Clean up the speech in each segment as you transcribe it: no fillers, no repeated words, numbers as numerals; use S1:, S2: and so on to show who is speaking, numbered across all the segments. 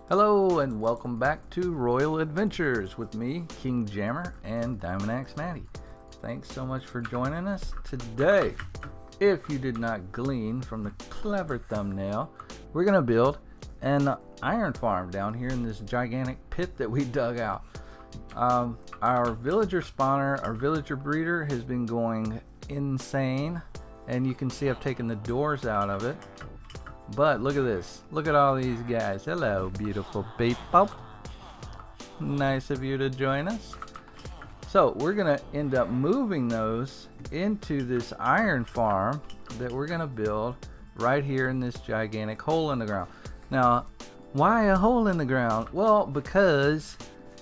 S1: Hello and welcome back to Royal Adventures with me, King Jammer, and Diamond Axe Maddie. Thanks so much for joining us today. If you did not glean from the clever thumbnail, we're going to build an iron farm down here in this gigantic pit that we dug out. Our villager spawner, our villager breeder has been going insane, and you can see I've taken the doors out of it. But look at this. Look at all these guys. Hello, beautiful people. Nice of you to join us. So we're going to end up moving those into this iron farm that we're going to build right here in this gigantic hole in the ground. Now, why a hole in the ground? Well, because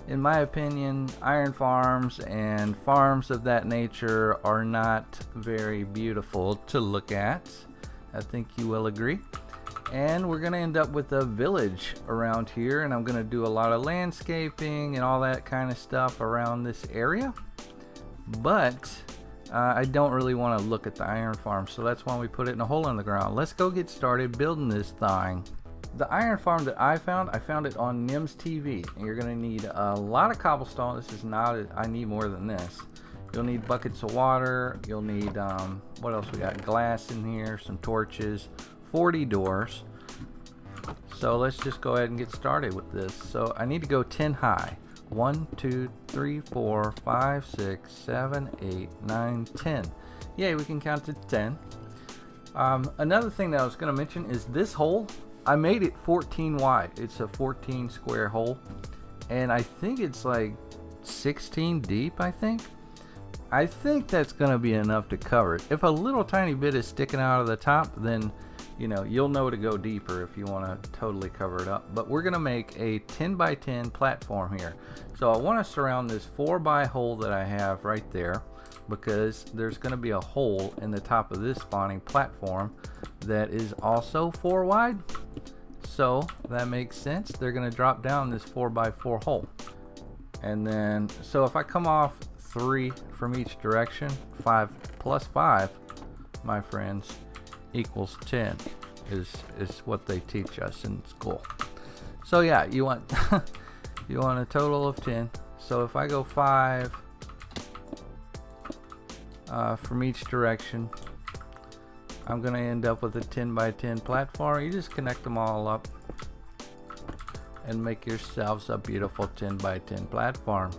S1: in my opinion, iron farms and farms of that nature are not very beautiful to look at. I think you will agree. And we're going to end up with a village around here, and I'm going to do a lot of landscaping and all that kind of stuff around this area. But I don't really want to look at the iron farm, so that's why we put it in a hole in the ground. Let's go get started building this thing. The iron farm that I found it on NIMS TV, and you're going to need a lot of cobblestone. This is not, I need more than this. You'll need buckets of water. You'll need, what else we got? Glass in here, some torches, 40 doors. So let's just go ahead and get started with this. So I need to go 10 high. 1, 2, 3, 4, 5, 6, 7, 8, 9, 10. Yay, we can count to 10. Another thing that I was going to mention is this hole. I made it 14 wide. It's a 14 square hole, and I think it's like 16 deep. I think that's going to be enough to cover it. If a little tiny bit is sticking out of the top, then you'll know to go deeper if you want to totally cover it up. But we're going to make a 10 by 10 platform here. So I want to surround this 4 by hole that I have right there, because there's going to be a hole in the top of this spawning platform that is also 4 wide. So that makes sense. They're going to drop down this 4 by 4 hole. And then, so if I come off 3 from each direction, 5 plus 5, my friends, equals 10 is what they teach us in school. So yeah, you want you want a total of 10. So if I go 5 from each direction, I'm gonna end up with a 10 by 10 platform. You just connect them all up and make yourselves a beautiful 10 by 10 platform.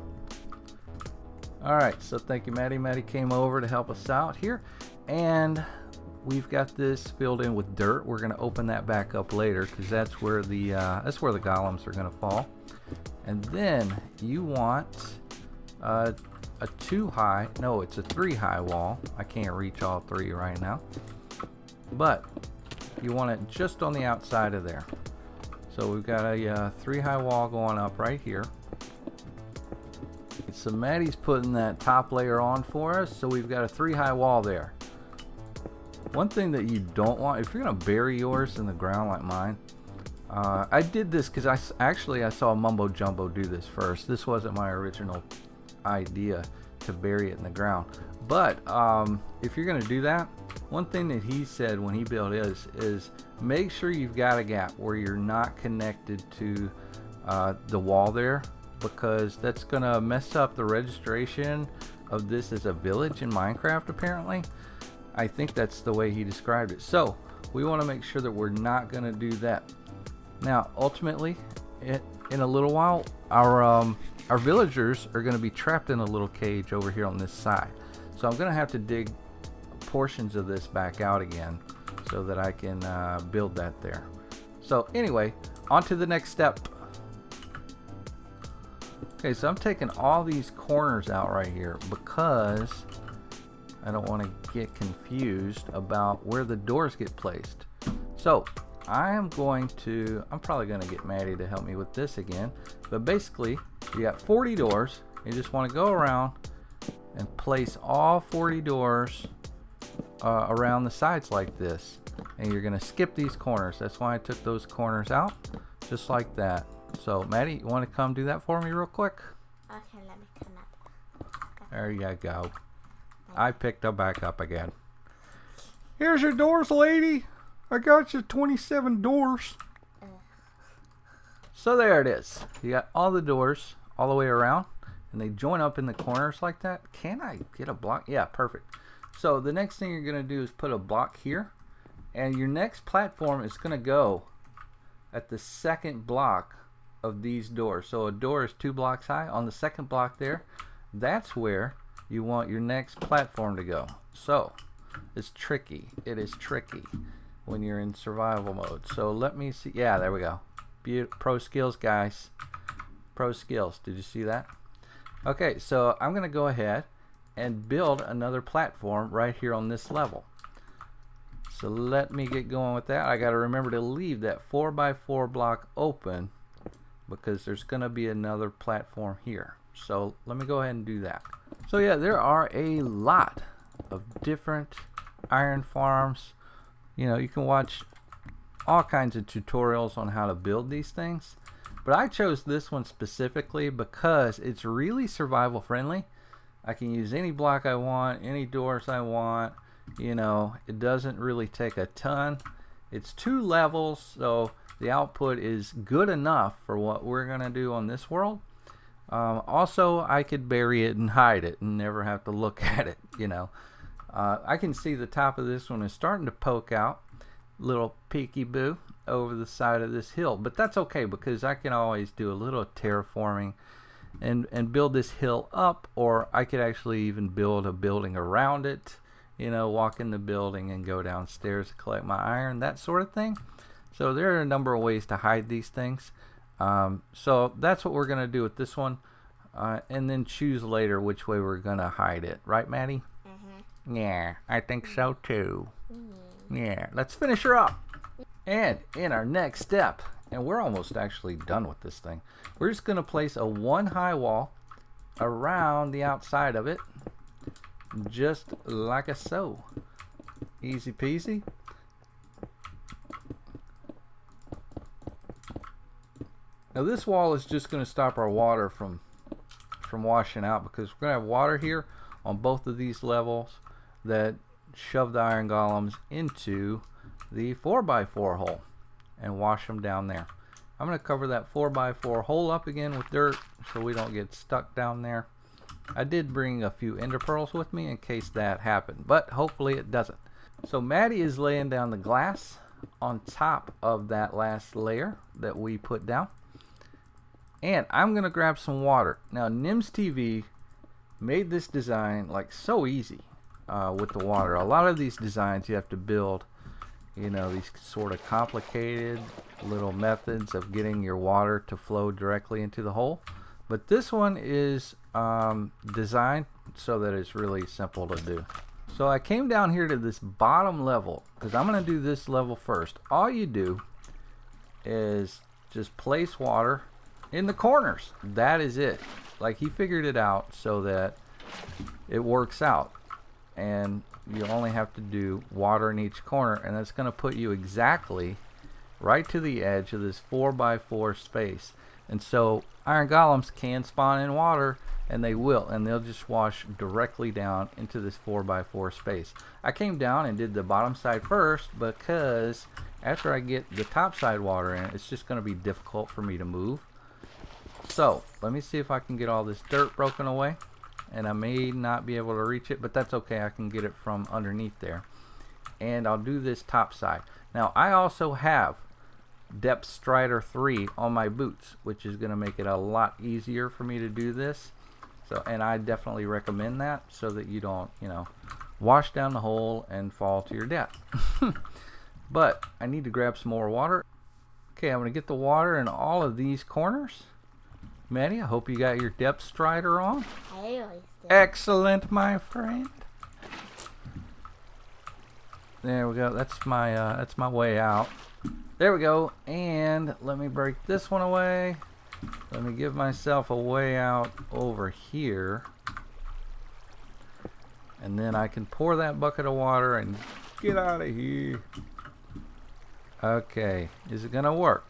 S1: Alright, so thank you, Maddie. Maddie came over to help us out here, and we've got this filled in with dirt. We're going to open that back up later, because that's where the golems are going to fall. And then you want a 2 high, no, it's a 3 high wall. I can't reach all 3 right now, but you want it just on the outside of there. So we've got a 3 high wall going up right here. So Maddie's putting that top layer on for us, so we've got a 3 high wall there. One thing that you don't want, if you're going to bury yours in the ground like mine, I did this because I saw Mumbo Jumbo do this first. This wasn't my original idea to bury it in the ground. But if you're going to do that, one thing that he said when he built is make sure you've got a gap where you're not connected to the wall there, because that's going to mess up the registration of this as a village in Minecraft apparently. I think that's the way he described it. So we want to make sure that we're not going to do that. Now, ultimately, in a little while, our villagers are going to be trapped in a little cage over here on this side. So I'm going to have to dig portions of this back out again so that I can build that there. So anyway, on to the next step. Okay, so I'm taking all these corners out right here because I don't want to get confused about where the doors get placed. So I'm probably going to get Maddie to help me with this again. But basically, you got 40 doors. You just want to go around and place all 40 doors around the sides like this. And you're going to skip these corners. That's why I took those corners out, just like that. So Maddie, you want to come do that for me real quick?
S2: Okay, let me come up.
S1: There you go. I picked them back up again. Here's your doors, lady. I got you 27 doors. So there it is. You got all the doors all the way around, and they join up in the corners like that. Can I get a block? Yeah, perfect. So the next thing you're going to do is put a block here, and your next platform is going to go at the second block of these doors. So a door is 2 blocks high. On the second block there, that's where you want your next platform to go. So it's tricky. It is tricky when you're in survival mode. So let me see. Yeah, there we go. Pro skills, guys. Pro skills. Did you see that? Okay, so I'm going to go ahead and build another platform right here on this level. So let me get going with that. I got to remember to leave that 4x4 block open because there's going to be another platform here. So let me go ahead and do that. So yeah, there are a lot of different iron farms. You know, you can watch all kinds of tutorials on how to build these things, but I chose this one specifically because it's really survival friendly. I can use any block I want, any doors I want. You know, it doesn't really take a ton. It's 2 levels, so the output is good enough for what we're gonna do on this world. Also, I could bury it and hide it and never have to look at it. You know, I can see the top of this one is starting to poke out, little peeky-boo over the side of this hill, but that's okay because I can always do a little terraforming and build this hill up, or I could actually even build a building around it. You know, walk in the building and go downstairs to collect my iron, that sort of thing. So there are a number of ways to hide these things. So that's what we're going to do with this one, and then choose later which way we're going to hide it. Right, Maddie? Mm-hmm. Yeah, I think so too. Mm-hmm. Yeah, let's finish her up. And in our next step, and we're almost actually done with this thing, we're just going to place a 1 high wall around the outside of it, just like a so. Easy peasy. Now this wall is just going to stop our water from washing out, because we're going to have water here on both of these levels that shove the iron golems into the 4x4 hole and wash them down there. I'm going to cover that 4x4 hole up again with dirt so we don't get stuck down there. I did bring a few ender pearls with me in case that happened, but hopefully it doesn't. So Maddie is laying down the glass on top of that last layer that we put down. And I'm going to grab some water. Now Nims TV made this design like so easy with the water. A lot of these designs you have to build, you know, these sort of complicated little methods of getting your water to flow directly into the hole. But this one is designed so that it's really simple to do. So I came down here to this bottom level because I'm going to do this level first. All you do is just place water in the corners. That is it. Like, he figured it out so that it works out, and you only have to do water in each corner, and that's going to put you exactly right to the edge of this 4x4 space. And so iron golems can spawn in water, and they will, and they'll just wash directly down into this 4x4 space. I came down and did the bottom side first because after I get the top side water in, it's just going to be difficult for me to move. So let me see if I can get all this dirt broken away, and I may not be able to reach it, but that's okay. I can get it from underneath there, and I'll do this top side. Now I also have Depth Strider 3 on my boots, which is going to make it a lot easier for me to do this. So, and I definitely recommend that so that you don't, you know, wash down the hole and fall to your death. But I need to grab some more water. Okay, I'm going to get the water in all of these corners. Maddie, I hope you got your Depth Strider on.
S2: I always do.
S1: Excellent, my friend. There we go. That's my way out. There we go. And let me break this one away. Let me give myself a way out over here. And then I can pour that bucket of water and get out of here. Okay, is it gonna work?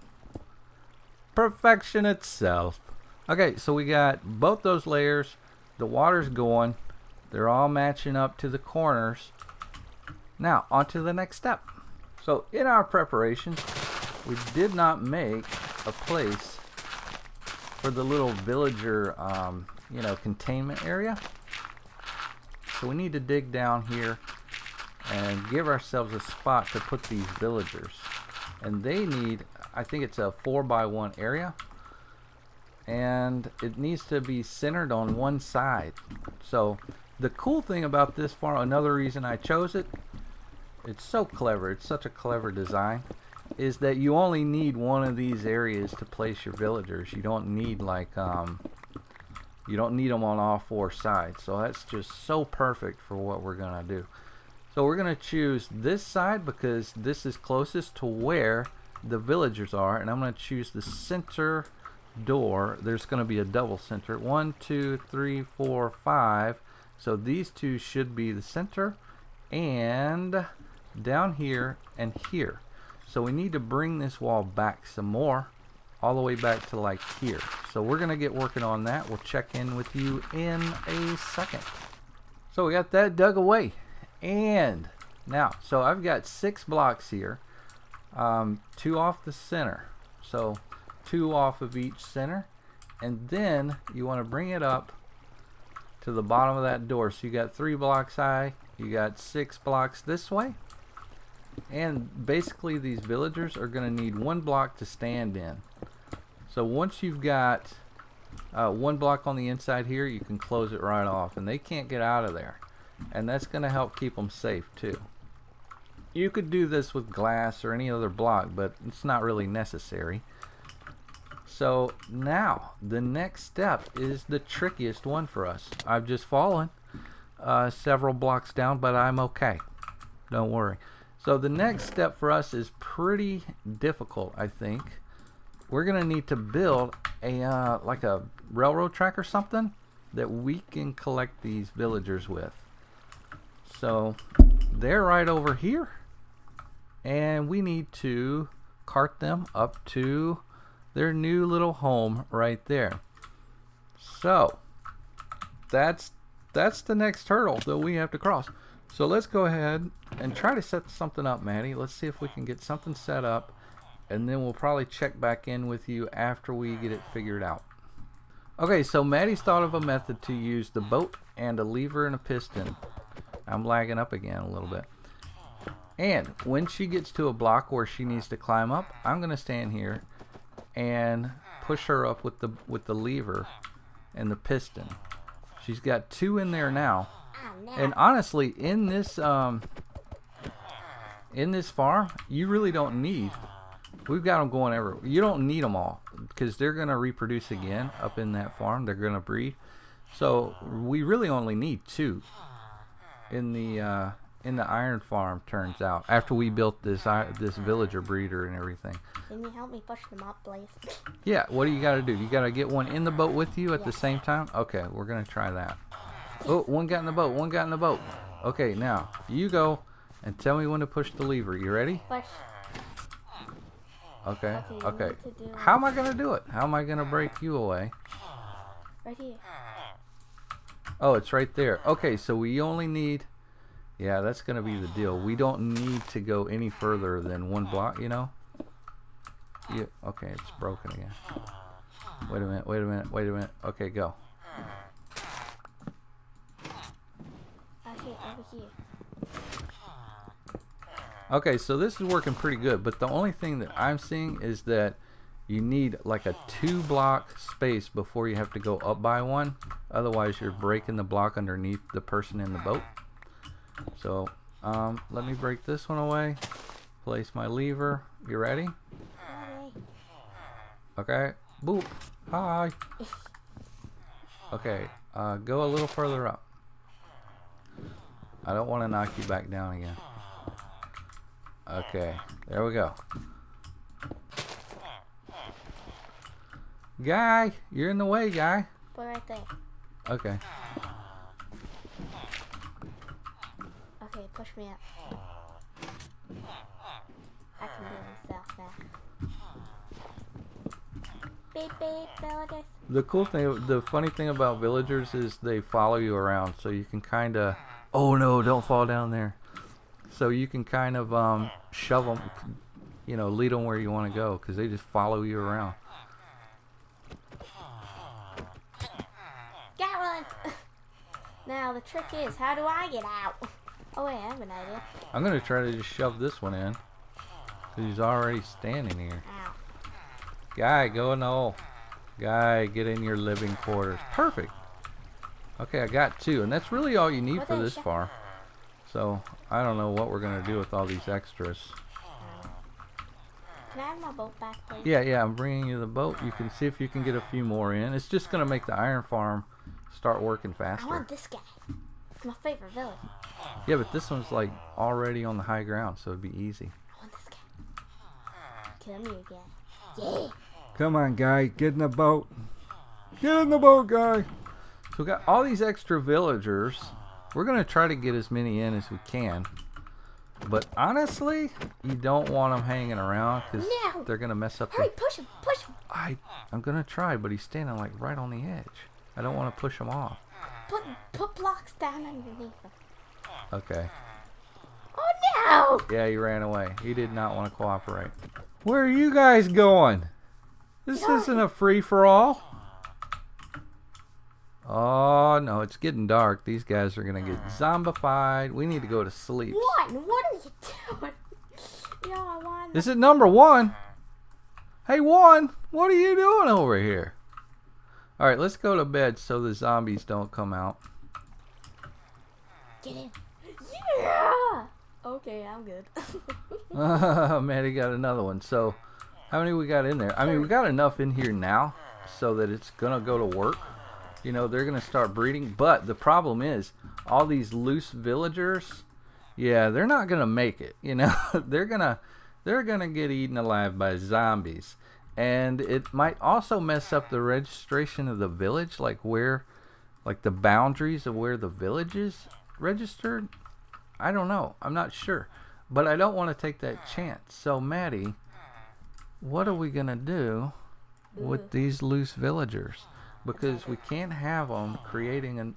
S1: Perfection itself. Okay, so we got both those layers. The water's going. They're all matching up to the corners. Now, on to the next step. So in our preparations, we did not make a place for the little villager, you know, containment area. So we need to dig down here and give ourselves a spot to put these villagers. And they need, I think it's a 4x1 area. And it needs to be centered on one side. So the cool thing about this farm, another reason I chose it, it's so clever, it's such a clever design, is that you only need one of these areas to place your villagers. You don't need like you don't need them on all four sides. So that's just so perfect for what we're gonna do. So we're gonna choose this side because this is closest to where the villagers are, and I'm gonna choose the center door. There's gonna be a double center. 1, 2, 3, 4, 5. So these two should be the center, and down here and here. So we need to bring this wall back some more, all the way back to like here. So we're gonna get working on that. We'll check in with you in a second. So we got that dug away, and now, so I've got 6 blocks here, 2 off the center, so 2 off of each center, and then you want to bring it up to the bottom of that door. So you got 3 blocks high, you got 6 blocks this way, and basically these villagers are going to need 1 block to stand in. So once you've got 1 block on the inside here, you can close it right off, and they can't get out of there, and that's going to help keep them safe too. You could do this with glass or any other block, but it's not really necessary. So now the next step is the trickiest one for us. I've just fallen several blocks down, but I'm okay, don't worry. So the next step for us is pretty difficult, I think. We're gonna need to build a like a railroad track or something that we can collect these villagers with. So they're right over here, and we need to cart them up to their new little home right there. So that's the next hurdle that we have to cross. So let's go ahead and try to set something up, Maddie. Let's see if we can get something set up, and then we'll probably check back in with you after we get it figured out. Okay, so Maddie's thought of a method to use the boat and a lever and a piston. I'm lagging up again a little bit. And when she gets to a block where she needs to climb up, I'm gonna stand here and push her up with the lever and the piston. She's got 2 in there now. And honestly, in this farm, you really don't need, we've got them going everywhere. You don't need them all because they're going to reproduce again up in that farm. They're going to breed. So we really only need 2 in the iron farm, turns out, after we built this villager breeder and everything.
S2: Can you help me push them up, please?
S1: Yeah, what do you got to do? You got to get one in the boat with you at the same time? Okay, we're going to try that. Oh, one got in the boat. One got in the boat. Okay, now you go and tell me when to push the lever. You ready?
S2: Push.
S1: Okay. Okay. How am I going to do it? How am I going to break you away?
S2: Right here.
S1: Oh, it's right there. Okay, so we only need... Yeah, that's going to be the deal. We don't need to go any further than 1 block, you know? Yeah, okay, it's broken again. Wait a minute, wait a minute, wait a minute. Okay, go.
S2: Okay, over here.
S1: Okay, so this is working pretty good, but the only thing that I'm seeing is that you need like a 2 block space before you have to go up by 1. Otherwise, you're breaking the block underneath the person in the boat. So, let me break this one away. Place my lever. You ready? Okay. Boop. Hi. Okay. Go a little further up. I don't want to knock you back down again. Okay. There we go. Guy, you're in the way, guy.
S2: Put right there.
S1: Okay.
S2: Okay, push me up. I can do myself now. Beep beep, villagers.
S1: The cool thing, the funny thing about villagers is they follow you around, so you can kind of, oh no, don't fall down there. So you can kind of shove them, you know, lead them where you want to go, because they just follow you around.
S2: Now the trick is, how do I get out? Oh wait, I have an idea.
S1: I'm gonna try to just shove this one in. 'Cause he's already standing here.
S2: Ow.
S1: Guy, go in the hole. Guy, get in your living quarters. Perfect. Okay, I got 2, and that's really all you need
S2: What
S1: for
S2: the
S1: this
S2: shit?
S1: farm. So I don't know what we're gonna do with all these extras.
S2: Can I have my boat back, please?
S1: Yeah, I'm bringing you the boat. You can see if you can get a few more in. It's just gonna make the iron farm start working
S2: I
S1: faster.
S2: want this guy. It's my favorite villain.
S1: Yeah, but this one's like already on the high ground, so it'd be easy.
S2: I want this guy. Come here, guy. Yeah.
S1: Come on, guy, get in the boat. Get in the boat, guy. So we got all these extra villagers. We're gonna try to get as many in as we can. But honestly, you don't want them hanging around because
S2: No.
S1: they're gonna mess up
S2: Hurry,
S1: the...
S2: push him, push him.
S1: I'm gonna try, but he's standing like right on the edge. I don't want to push him off.
S2: Put blocks down underneath him.
S1: Okay.
S2: Oh no!
S1: Yeah, he ran away. He did not want to cooperate. Where are you guys going? This isn't a free-for-all. Oh, no, it's getting dark. These guys are going to get zombified. We need to go to sleep.
S2: What? What are you doing? Yo, I want.
S1: This is number 1. Hey, 1, what are you doing over here? All right, let's go to bed so the zombies don't come out.
S2: Get in. Yeah! Okay, I'm good.
S1: Maddie got another one. So, how many we got in there? I mean, we got enough in here now so that it's going to go to work. You know, they're going to start breeding. But the problem is, all these loose villagers, yeah, they're not going to make it. You know, they're going to get eaten alive by zombies. And it might also mess up the registration of the village, like the boundaries of where the village is registered. I don't know. I'm not sure. But I don't want to take that chance. So, Maddie, what are we going to do with these loose villagers? Because we can't have them creating and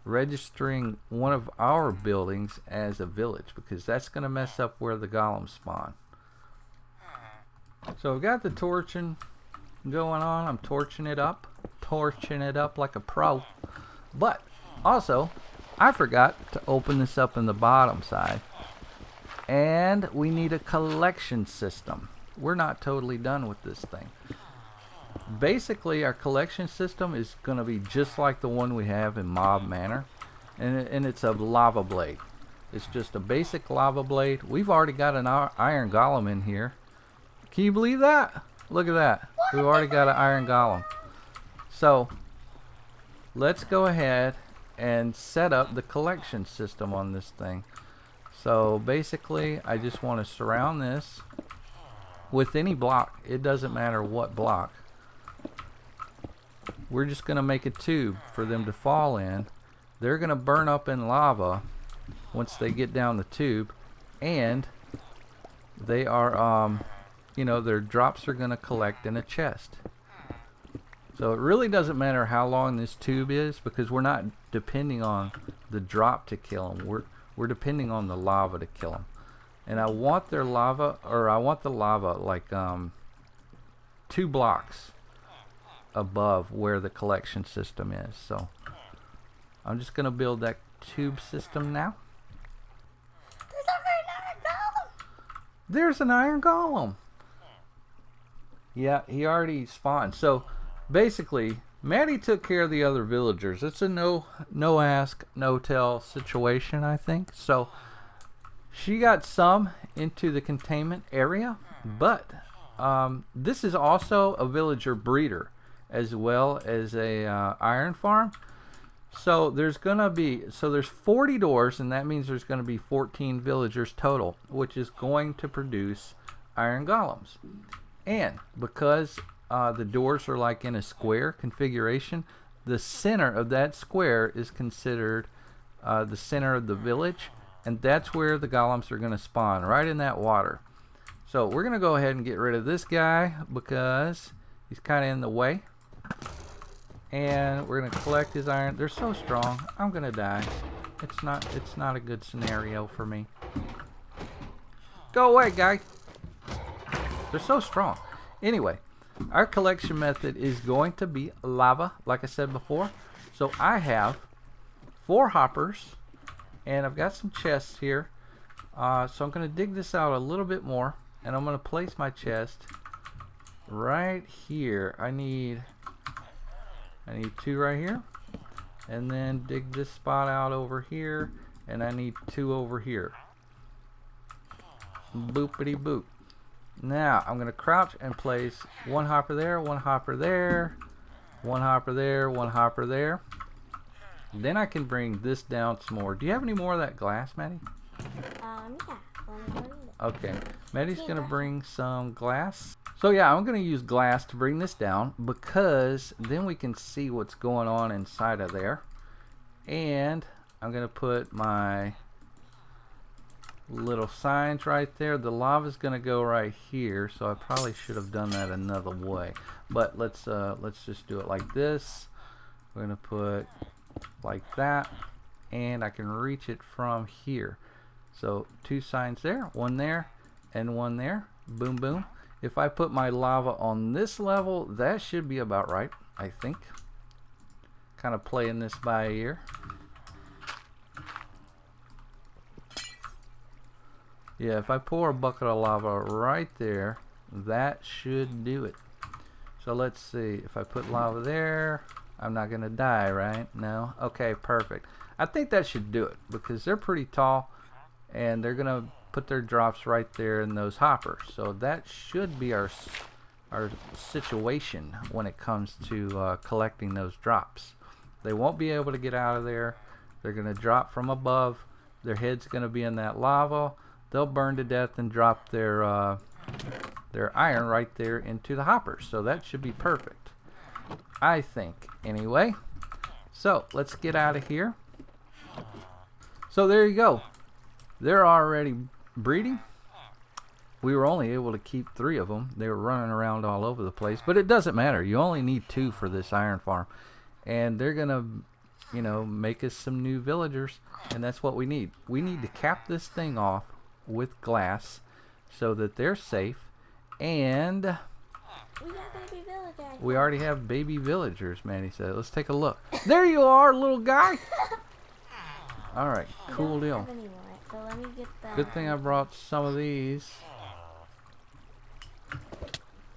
S1: registering one of our buildings as a village, because that's going to mess up where the golems spawn. So I've got the torching going on. I'm torching it up like a pro. But also, I forgot to open this up in the bottom side. And we need a collection system. We're not totally done with this thing. Basically, our collection system is going to be just like the one we have in Mob Manor. And it's a lava blade. It's just a basic lava blade. We've already got an iron golem in here. Can you believe that? Look at that. We've already got an iron golem. So, let's go ahead and set up the collection system on this thing. So, basically, I just want to surround this with any block. It doesn't matter what block. We're just going to make a tube for them to fall in. They're going to burn up in lava once they get down the tube. And they are... you know, their drops are going to collect in a chest. So it really doesn't matter how long this tube is, because we're not depending on the drop to kill them. We're depending on the lava to kill them. And I want their lava, or I want the lava like 2 blocks above where the collection system is. So I'm just going to build that tube system now. There's an iron golem. Yeah, he already spawned. So, basically, Maddie took care of the other villagers. It's a no ask, no tell situation, I think. So, she got some into the containment area, but this is also a villager breeder as well as a iron farm. So, there's 40 doors, and that means there's going to be 14 villagers total, which is going to produce iron golems. And because the doors are like in a square configuration, the center of that square is considered the center of the village, and that's where the golems are going to spawn, right in that water. So we're going to go ahead and get rid of this guy because he's kind of in the way. And we're going to collect his iron. They're so strong. I'm going to die. It's not a good scenario for me. Go away, guy. They're so strong. Anyway, our collection method is going to be lava, like I said before. So I have 4 hoppers, and I've got some chests here. So I'm going to dig this out a little bit more, and I'm going to place my chest right here. I need 2 right here, and then dig this spot out over here, and I need 2 over here. Boopity boop. Now I'm going to crouch and place 1 hopper there, 1 hopper there, 1 hopper there, 1 hopper there. Then I can bring this down some more. Do you have any more of that glass, Maddie?
S2: Yeah.
S1: Okay, Maddie's going to bring some glass. So yeah, I'm going to use glass to bring this down, because then we can see what's going on inside of there. And I'm going to put my little signs right there. The lava's going to go right here, so I probably should have done that another way. But let's just do it like this. We're going to put like that, and I can reach it from here. So 2 signs there, 1 there, and 1 there. Boom, boom. If I put my lava on this level, that should be about right, I think. Kind of playing this by ear. Yeah, if I pour a bucket of lava right there, that should do it. So let's see. If I put lava there, I'm not going to die, right? No? Okay, perfect. I think that should do it, because they're pretty tall, and they're going to put their drops right there in those hoppers. So that should be our situation when it comes to collecting those drops. They won't be able to get out of there. They're going to drop from above. Their head's going to be in that lava. They'll burn to death and drop their iron right there into the hoppers. So that should be perfect, I think, anyway. So let's get out of here. So there you go. They're already breeding. We were only able to keep 3 of them. They were running around all over the place, but it doesn't matter. You only need 2 for this iron farm, and they're gonna, you know, make us some new villagers, and that's what we need. We need to cap this thing off with glass so that they're safe, and
S2: we got baby villagers.
S1: We already have baby villagers, Maddie said. Let's take a look. There you are, little guy. All right, cool deal.
S2: So let me get the...
S1: Good thing I brought some of these.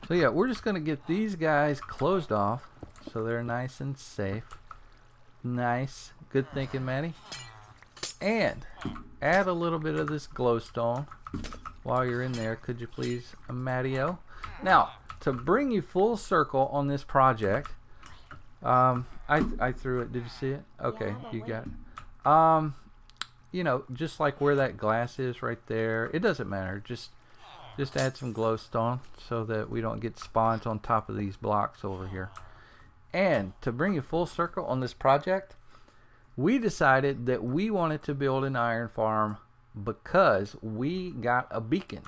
S1: So yeah, we're just gonna get these guys closed off so they're nice and safe. Nice. Good thinking, Maddie. And add a little bit of this glowstone while you're in there, could you please, Maddie-o? Now, to bring you full circle on this project, I threw it. Did you see it? Okay,
S2: Yeah,
S1: you got it. You know, just like where that glass is right there, it doesn't matter. Just add some glowstone so that we don't get spawns on top of these blocks over here. And to bring you full circle on this project, we decided that we wanted to build an iron farm because we got a beacon.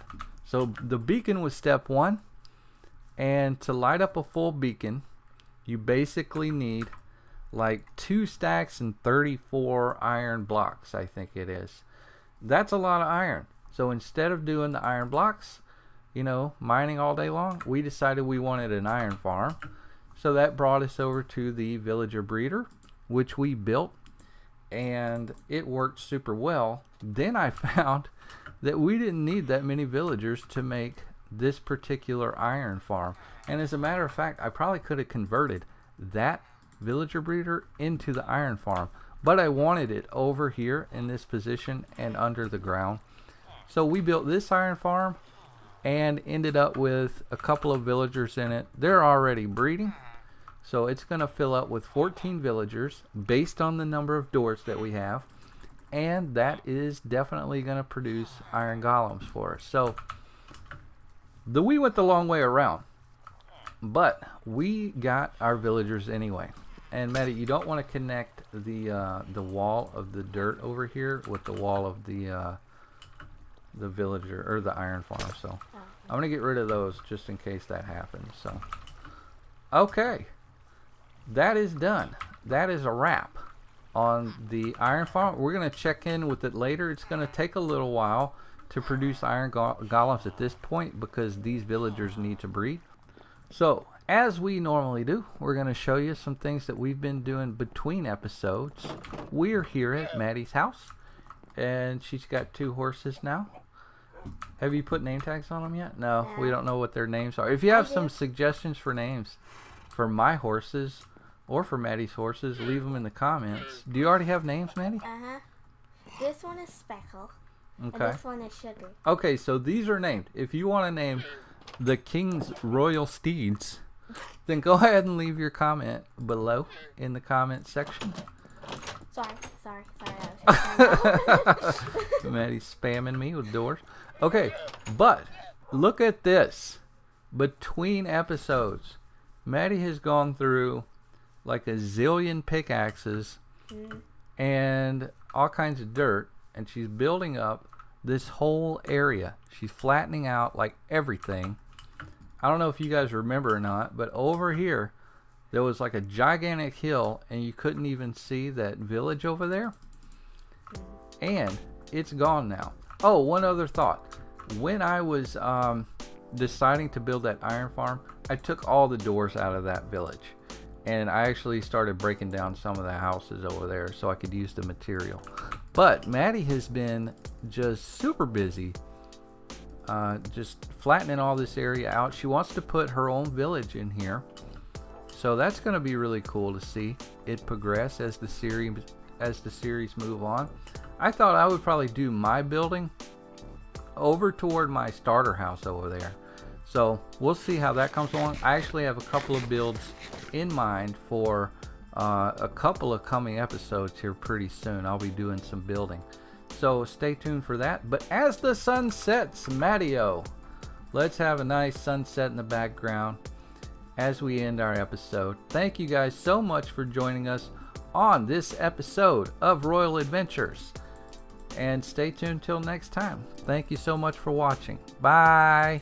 S1: So the beacon was step 1, and to light up a full beacon, you basically need like 2 stacks and 34 iron blocks, I think it is. That's a lot of iron. So instead of doing the iron blocks, you know, mining all day long, we decided we wanted an iron farm. So that brought us over to the villager breeder, which we built, and it worked super well. Then I found that we didn't need that many villagers to make this particular iron farm. And as a matter of fact, I probably could have converted that villager breeder into the iron farm, but I wanted it over here in this position and under the ground. So we built this iron farm and ended up with a couple of villagers in it. They're already breeding, so it's going to fill up with 14 villagers based on the number of doors that we have, and that is definitely going to produce iron golems for us. So we went the long way around, but we got our villagers anyway. And Maddie, you don't want to connect the wall of the dirt over here with the wall of the villager or the iron farm. So I'm gonna get rid of those just in case that happens. So okay, that is done. That is a wrap on the iron farm. We're gonna check in with it later. It's gonna take a little while to produce iron golems at this point because these villagers need to breed. So as we normally do, we're going to show you some things that we've been doing between episodes. We're here at Maddie's house, and she's got 2 horses now. Have you put name tags on them yet? No, we don't know what their names are. If you have some suggestions for names for my horses or for Maddie's horses, leave them in the comments. Do you already have names, Maddie?
S2: Uh-huh. This one is Speckle.
S1: Okay.
S2: And this one is Sugar.
S1: Okay, so these are named. If you want to name the King's Royal Steeds, then go ahead and leave your comment below in the comment section.
S2: Sorry.
S1: Maddie's spamming me with doors. Okay, but look at this. Between episodes, Maddie has gone through like a zillion pickaxes and all kinds of dirt, and she's building up this whole area. She's flattening out like everything. I don't know if you guys remember or not, but over here there was like a gigantic hill and you couldn't even see that village over there. And it's gone now. Oh, one other thought. When I was deciding to build that iron farm, I took all the doors out of that village. And I actually started breaking down some of the houses over there so I could use the material. But Maddie has been just super busy just flattening all this area out. She wants to put her own village in here. So that's going to be really cool to see it progress as the series move on. I thought I would probably do my building over toward my starter house over there. So we'll see how that comes along. I actually have a couple of builds in mind for a couple of coming episodes here pretty soon. I'll be doing some building. So stay tuned for that. But as the sun sets, Maddie-o, let's have a nice sunset in the background as we end our episode. Thank you guys so much for joining us on this episode of Royal Adventures. And stay tuned till next time. Thank you so much for watching. Bye.